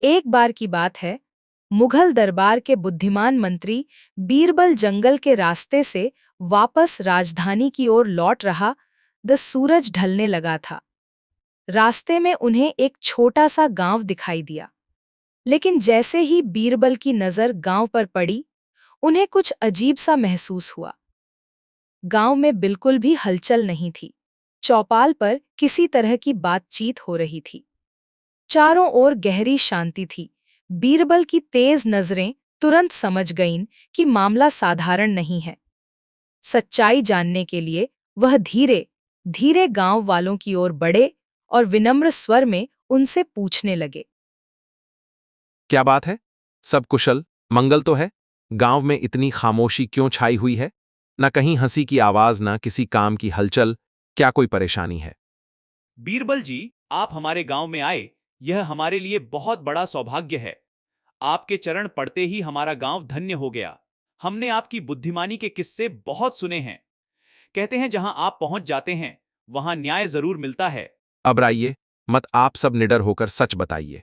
एक बार की बात है, मुगल दरबार के बुद्धिमान मंत्री बीरबल जंगल के रास्ते से वापस राजधानी की ओर लौट रहा। सूरज ढलने लगा था। रास्ते में उन्हें एक छोटा सा गांव दिखाई दिया, लेकिन जैसे ही बीरबल की नजर गांव पर पड़ी, उन्हें कुछ अजीब सा महसूस हुआ। गांव में बिल्कुल भी हलचल नहीं थी। चौपाल पर किसी तरह की बातचीत हो रही थी। चारों ओर गहरी शांति थी। बीरबल की तेज नजरें तुरंत समझ गईं कि मामला साधारण नहीं है। सच्चाई जानने के लिए वह धीरे धीरे गांव वालों की ओर बढ़े और विनम्र स्वर में उनसे पूछने लगे। क्या बात है? सब कुशल मंगल तो है? गांव में इतनी खामोशी क्यों छाई हुई है? न कहीं हंसी की आवाज, न किसी काम की हलचल। क्या कोई परेशानी है? बीरबल जी, आप हमारे गांव में आए, यह हमारे लिए बहुत बड़ा सौभाग्य है। आपके चरण पड़ते ही हमारा गांव धन्य हो गया। हमने आपकी बुद्धिमानी के किस्से बहुत सुने हैं। कहते हैं जहां आप पहुंच जाते हैं, वहां न्याय जरूर मिलता है। अब आइए, मत आप सब निडर होकर सच बताइए।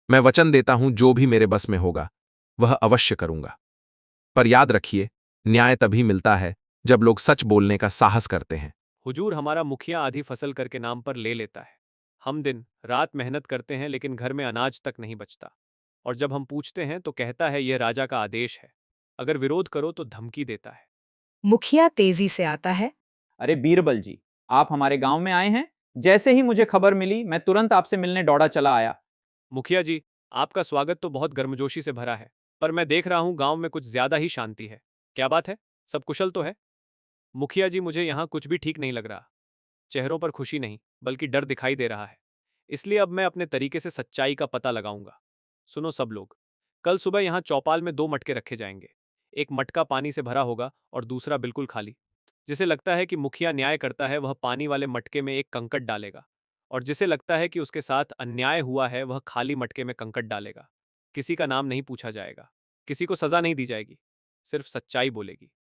मैं वचन देता हूं जो भी मेरे बस में होगा वह अवश्य करूंगा। पर याद रखिए, न्याय तभी मिलता है जब लोग सच बोलने का साहस करते हैं। हुजूर, हमारा मुखिया आधी फसल करके नाम पर ले लेता है। हम दिन रात मेहनत करते हैं लेकिन घर में अनाज तक नहीं बचता। और जब हम पूछते हैं तो कहता है यह राजा का आदेश है। अगर विरोध करो तो धमकी देता है। मुखिया तेजी से आता है। अरे बीरबल जी, आप हमारे गांव में आए हैं? जैसे ही मुझे खबर मिली, मैं तुरंत आपसे मिलने दौड़ा चला आया। मुखिया जी, आपका स्वागत तो बहुत गर्मजोशी से भरा है, पर मैं देख रहा हूँ गांव में कुछ ज्यादा ही शांति है। क्या बात है? सब कुशल तो है? मुखिया जी, मुझे यहाँ कुछ भी ठीक नहीं लग रहा। चेहरों पर खुशी नहीं, बल्कि डर दिखाई दे रहा है। इसलिए अब मैं अपने तरीके से सच्चाई का पता लगाऊंगा। सुनो सब लोग, कल सुबह यहाँ चौपाल में 2 मटके रखे जाएंगे। एक मटका पानी से भरा होगा और दूसरा बिल्कुल खाली। जिसे लगता है कि मुखिया न्याय करता है, वह पानी वाले मटके में एक कंकड़ डालेगा, और जिसे लगता है कि उसके साथ अन्याय हुआ है, वह खाली मटके में कंकड़ डालेगा। किसी का नाम नहीं पूछा जाएगा, किसी को सजा नहीं दी जाएगी, सिर्फ सच्चाई बोलेगी।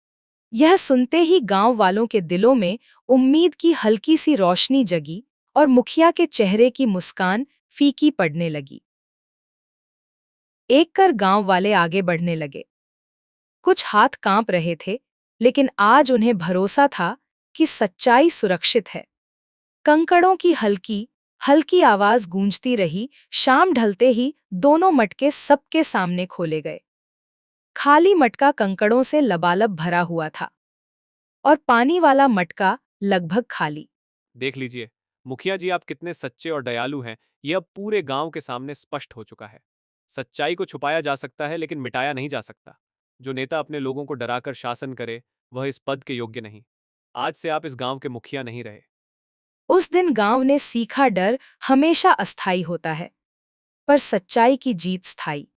यह सुनते ही गांव वालों के दिलों में उम्मीद की हल्की सी रोशनी जगी और मुखिया के चेहरे की मुस्कान फीकी पड़ने लगी। एक कर गांव वाले आगे बढ़ने लगे। कुछ हाथ कांप रहे थे, लेकिन आज उन्हें भरोसा था कि सच्चाई सुरक्षित है। कंकड़ों की हल्की हल्की आवाज गूंजती रही। शाम ढलते ही दोनों मटके सबके सामने खोले गए। खाली मटका कंकड़ों से लबालब भरा हुआ था और पानी वाला मटका लगभग खाली। देख लीजिए मुखिया जी, आप कितने सच्चे और दयालु हैं, यह अब पूरे गांव के सामने स्पष्ट हो चुका है। सच्चाई को छुपाया जा सकता है लेकिन मिटाया नहीं जा सकता। जो नेता अपने लोगों को डराकर शासन करे, वह इस पद के योग्य नहीं। आज से आप इस गांव के मुखिया नहीं रहे। उस दिन गांव ने सीखा, डर हमेशा अस्थायी होता है, पर सच्चाई की जीत स्थायी।